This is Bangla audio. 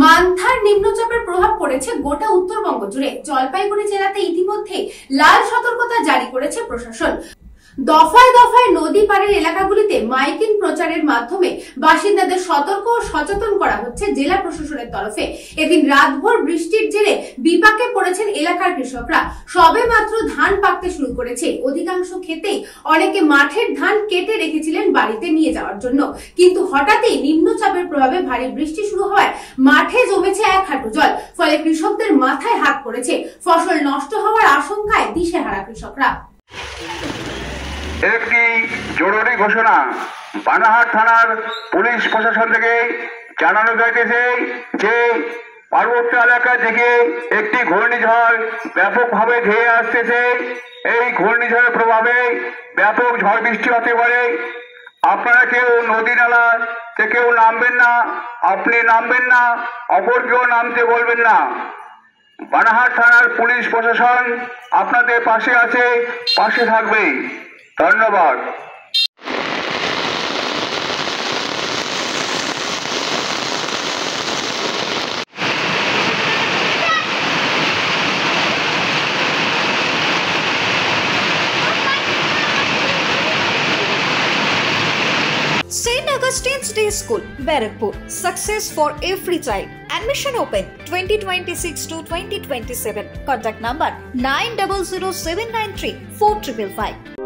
মান্থার নিম্নচাপের প্রভাব পড়েছে গোটা উত্তরবঙ্গ জুড়ে। জলপাইগুড়ি জেলাতে ইতিমধ্যে লাল সতর্কতা জারি করেছে প্রশাসন। দফায় দফায় নদী পাড়ের এলাকাগুলিতে মাইকিং প্রচারের মাধ্যমে বাসিন্দাদের সতর্ক ও সচেতন করা হচ্ছে জেলা প্রশাসনের তরফে। এদিন রাতভর বৃষ্টির জেরে বিপাকে পড়েছেন এলাকার কৃষকরা। সবে মাত্র ধান পাকতে শুরু করেছে। অধিকাংশ ক্ষেতেই অনেকে মাঠের ধান কেটে রেখেছিলেন বাড়িতে নিয়ে যাওয়ার জন্য, কিন্তু হঠাৎই নিম্নচাপের প্রভাবে ভারী বৃষ্টি শুরু হওয়ায় মাঠে জমেছে এক হাঁটু জল। ফলে কৃষকদের মাথায় হাত পড়েছে। ফসল নষ্ট হওয়ার আশঙ্কায় দিশেহারা কৃষকরা। একটি জরুরি ঘোষণা বানাহাট থানার পুলিশ প্রশাসন থেকে জানানো যাইতেছে যে পার্বত্য এলাকা থেকে একটি ঘূর্ণিঝড় ব্যাপকভাবে ধেয়ে আসতেছে। এই ঘূর্ণিঝড়ের প্রভাবে ব্যাপক ঝড় বৃষ্টি হতে পারে। আপনারা কেউ নদী নালা কেউ নামবেন না, আপনি নামবেন না, অপর কেউ নামতে বলবেন না। বানাহাট থানার পুলিশ প্রশাসন আপনাদের পাশে আছে, পাশে থাকবে। ধন্যবাদ। St. Augustine's Day School, Barakpur. Success for every child. Admission open 2026 to 2027. Contact number 900793 4555.